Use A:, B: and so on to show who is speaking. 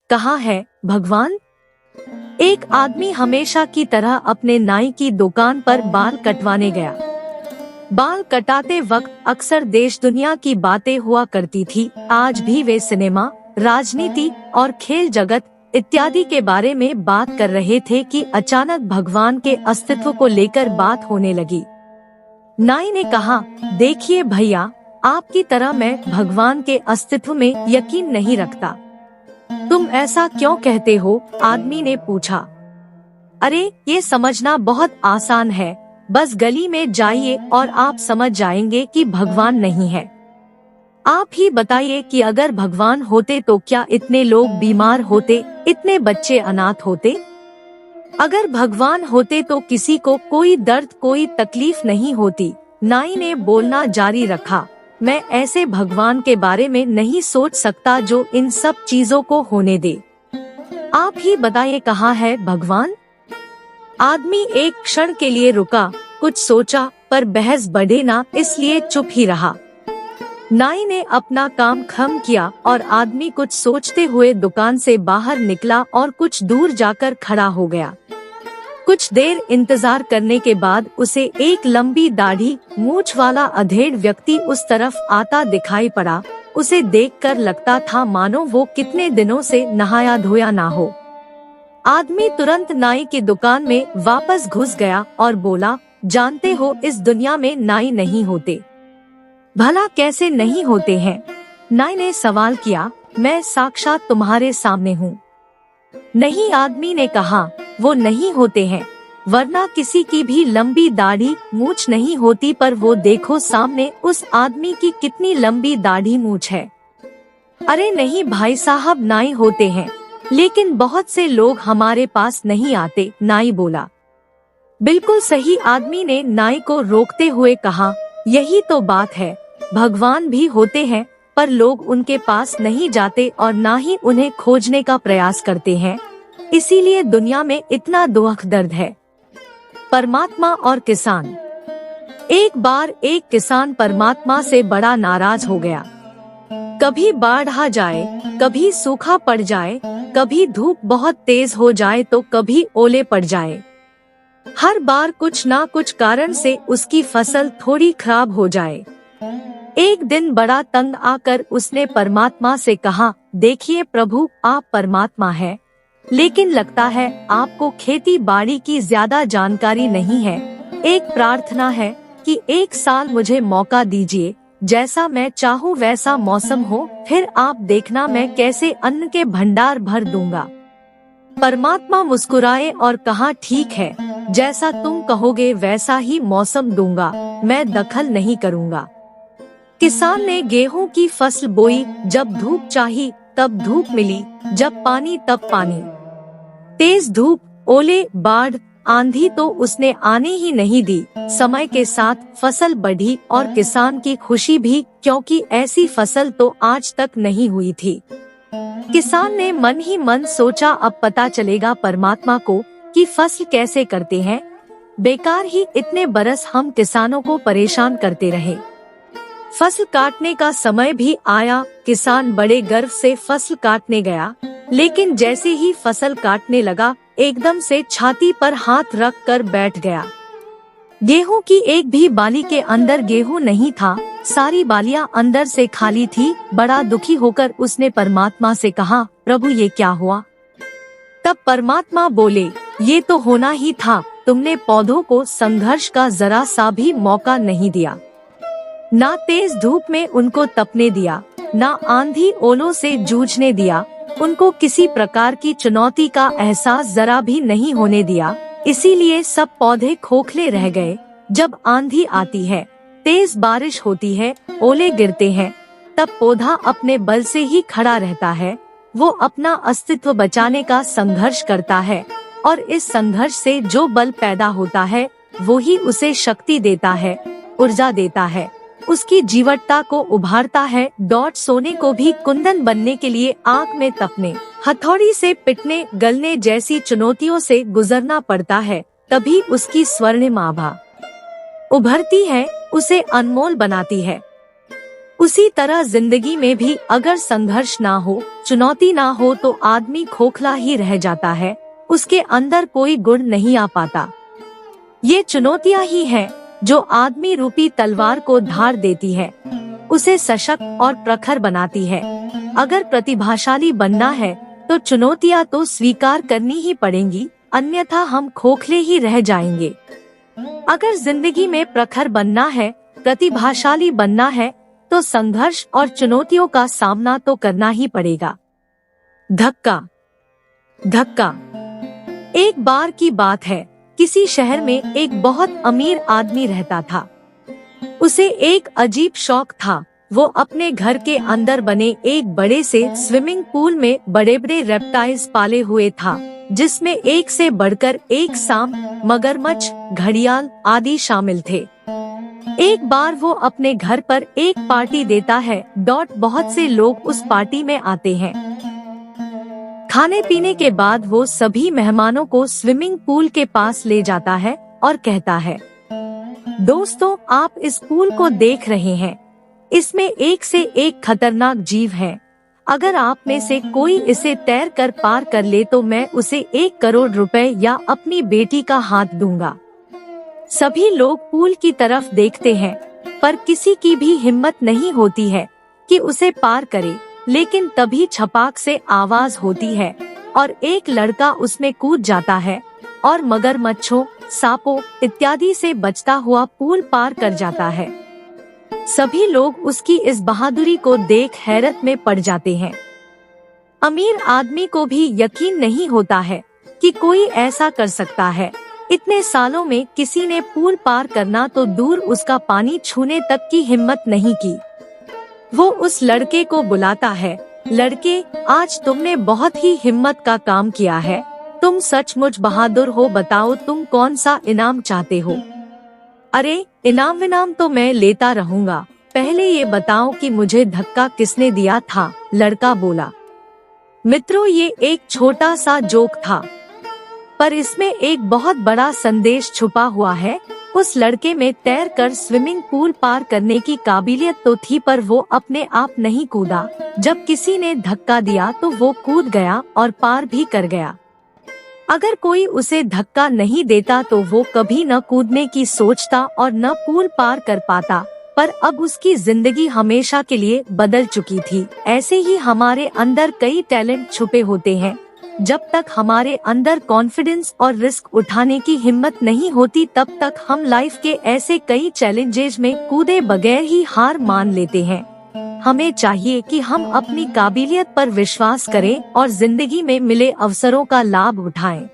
A: कहाँ है भगवान? एक आदमी हमेशा की तरह अपने नाई की दुकान पर बाल कटवाने गया। बाल कटाते वक्त अक्सर देश दुनिया की बातें हुआ करती थी। आज भी वे सिनेमा, राजनीति और खेल जगत इत्यादि के बारे में बात कर रहे थे कि अचानक भगवान के अस्तित्व को लेकर बात होने लगी। नाई ने कहा, देखिए भैया, आपकी तरह मैं भगवान के अस्तित्व में यकीन नहीं रखता। तुम ऐसा क्यों कहते हो? आदमी ने पूछा। अरे, ये समझना बहुत आसान है, बस गली में जाइए और आप समझ जाएंगे कि भगवान नहीं है। आप ही बताइए कि अगर भगवान होते तो क्या इतने लोग बीमार होते, इतने बच्चे अनाथ होते? अगर भगवान होते तो किसी को कोई दर्द, कोई तकलीफ नहीं होती। नाई ने बोलना जारी रखा, मैं ऐसे भगवान के बारे में नहीं सोच सकता जो इन सब चीजों को होने दे। आप ही बताइए, कहाँ है भगवान? आदमी एक क्षण के लिए रुका, कुछ सोचा, पर बहस बढ़े ना, इसलिए चुप ही रहा। नाई ने अपना काम खत्म किया और आदमी कुछ सोचते हुए दुकान से बाहर निकला और कुछ दूर जाकर खड़ा हो गया। कुछ देर इंतजार करने के बाद उसे एक लंबी दाढ़ी, मूंछ वाला अधेड़ व्यक्ति उस तरफ आता दिखाई पड़ा। उसे देखकर लगता था मानो वो कितने दिनों से नहाया धोया ना हो। आदमी तुरंत नाई की दुकान में वापस घुस गया और बोला, जानते हो इस दुनिया में नाई नहीं होते। भला कैसे नहीं होते हैं? नाई ने सवाल किया। मैं साक्षात तुम्हारे सामने हूँ। नहीं, आदमी ने कहा, वो नहीं होते हैं, वरना किसी की भी लंबी दाढ़ी मूंछ नहीं होती। पर वो देखो सामने उस आदमी की कितनी लंबी दाढ़ी मूंछ है। अरे नहीं भाई साहब, नाई होते हैं, लेकिन बहुत से लोग हमारे पास नहीं आते। नाई बोला। बिल्कुल सही, आदमी ने नाई को रोकते हुए कहा, यही तो बात है, भगवान भी होते हैं पर लोग उनके पास नहीं जाते और ना ही उन्हें खोजने का प्रयास करते हैं, इसीलिए दुनिया में इतना दुख दर्द है। परमात्मा और किसान। एक बार एक किसान परमात्मा से बड़ा नाराज हो गया। कभी बाढ़ आ जाए, कभी सूखा पड़ जाए, कभी धूप बहुत तेज हो जाए तो कभी ओले पड़ जाए। हर बार कुछ ना कुछ कारण से उसकी फसल थोड़ी खराब हो जाए। एक दिन बड़ा तंग आकर उसने परमात्मा से कहा, देखिए प्रभु, आप परमात्मा है, लेकिन लगता है आपको खेती बाड़ी की ज्यादा जानकारी नहीं है। एक प्रार्थना है कि एक साल मुझे मौका दीजिए, जैसा मैं चाहूँ वैसा मौसम हो, फिर आप देखना मैं कैसे अन्न के भंडार भर दूंगा। परमात्मा मुस्कुराए और कहा, ठीक है, जैसा तुम कहोगे वैसा ही मौसम दूंगा, मैं दखल नहीं करूंगा। किसान ने गेहूं की फसल बोई, जब धूप चाही तब धूप मिली, जब पानी तब पानी। तेज धूप, ओले, बाढ़, आंधी तो उसने आने ही नहीं दी। समय के साथ फसल बढ़ी और किसान की खुशी भी, क्योंकि ऐसी फसल तो आज तक नहीं हुई थी। किसान ने मन ही मन सोचा, अब पता चलेगा परमात्मा को कि फसल कैसे करते हैं। बेकार ही इतने बरस हम किसानों को परेशान करते रहे। फसल काटने का समय भी आया। किसान बड़े गर्व से फसल काटने गया, लेकिन जैसे ही फसल काटने लगा, एकदम से छाती पर हाथ रख कर बैठ गया। गेहूं की एक भी बाली के अंदर गेहूं नहीं था, सारी बालियां अंदर से खाली थी। बड़ा दुखी होकर उसने परमात्मा से कहा, प्रभु ये क्या हुआ? तब परमात्मा बोले, ये तो होना ही था, तुमने पौधों को संघर्ष का जरा सा भी मौका नहीं दिया। ना तेज धूप में उनको तपने दिया, ना आंधी ओलों से जूझने दिया, उनको किसी प्रकार की चुनौती का एहसास जरा भी नहीं होने दिया। इसीलिए सब पौधे खोखले रह गए। जब आंधी आती है, तेज बारिश होती है, ओले गिरते हैं, तब पौधा अपने बल से ही खड़ा रहता है। वो अपना अस्तित्व बचाने का संघर्ष करता है और इस संघर्ष से जो बल पैदा होता है वो ही उसे शक्ति देता है, ऊर्जा देता है, उसकी जीवटता को उभारता है। डॉट सोने को भी कुंदन बनने के लिए आग में तपने, हथौड़ी से पिटने, गलने जैसी चुनौतियों से गुजरना पड़ता है, तभी उसकी स्वर्णिम आभा उभरती है, उसे अनमोल बनाती है। उसी तरह जिंदगी में भी अगर संघर्ष ना हो, चुनौती ना हो तो आदमी खोखला ही रह जाता है, उसके अंदर कोई गुण नहीं आ पाता। ये चुनौतियाँ ही हैं जो आदमी रूपी तलवार को धार देती है, उसे सशक्त और प्रखर बनाती है। अगर प्रतिभाशाली बनना है तो चुनौतियाँ तो स्वीकार करनी ही पड़ेंगी, अन्यथा हम खोखले ही रह जाएंगे। अगर जिंदगी में प्रखर बनना है, प्रतिभाशाली बनना है तो संघर्ष और चुनौतियों का सामना तो करना ही पड़ेगा। धक्का। धक्का। एक बार की बात है, किसी शहर में एक बहुत अमीर आदमी रहता था। उसे एक अजीब शौक था। वो अपने घर के अंदर बने एक बड़े से स्विमिंग पूल में बड़े बड़े रेप्टाइल्स पाले हुए था, जिसमें एक से बढ़कर एक सांप, मगरमच्छ, घड़ियाल आदि शामिल थे। एक बार वो अपने घर पर एक पार्टी देता है। बहुत से लोग उस पार्टी में आते हैं। खाने पीने के बाद वो सभी मेहमानों को स्विमिंग पूल के पास ले जाता है और कहता है, दोस्तों, आप इस पूल को देख रहे हैं, इसमें एक से एक खतरनाक जीव है। अगर आप में से कोई इसे तैर कर पार कर ले तो मैं उसे 1 करोड़ रुपए या अपनी बेटी का हाथ दूंगा। सभी लोग पूल की तरफ देखते हैं, पर किसी की भी हिम्मत नहीं होती है कि उसे पार करे। लेकिन तभी छपाक से आवाज होती है और एक लड़का उसमें कूद जाता है और मगरमच्छों, सांपों इत्यादि से बचता हुआ पूल पार कर जाता है। सभी लोग उसकी इस बहादुरी को देख हैरत में पड़ जाते हैं। अमीर आदमी को भी यकीन नहीं होता है कि कोई ऐसा कर सकता है। इतने सालों में किसी ने पूल पार करना तो दूर उसका पानी छूने तक की हिम्मत नहीं की। वो उस लड़के को बुलाता है, लड़के, आज तुमने बहुत ही हिम्मत का काम किया है, तुम सचमुच बहादुर हो, बताओ तुम कौन सा इनाम चाहते हो। अरे, इनाम तो मैं लेता रहूंगा, पहले ये बताओ कि मुझे धक्का किसने दिया था। लड़का बोला, मित्रों, ये एक छोटा सा जोक था, पर इसमें एक बहुत बड़ा संदेश छुपा हुआ है। उस लड़के में तैर कर स्विमिंग पूल पार करने की काबिलियत तो थी, पर वो अपने आप नहीं कूदा। जब किसी ने धक्का दिया तो वो कूद गया और पार भी कर गया। अगर कोई उसे धक्का नहीं देता तो वो कभी न कूदने की सोचता और न पूल पार कर पाता। पर अब उसकी जिंदगी हमेशा के लिए बदल चुकी थी। ऐसे ही हमारे अंदर कई टैलेंट छुपे होते हैं। जब तक हमारे अंदर कॉन्फिडेंस और रिस्क उठाने की हिम्मत नहीं होती, तब तक हम लाइफ के ऐसे कई चैलेंजेस में कूदे बगैर ही हार मान लेते हैं। हमें चाहिए कि हम अपनी काबिलियत पर विश्वास करें और जिंदगी में मिले अवसरों का लाभ उठाएं।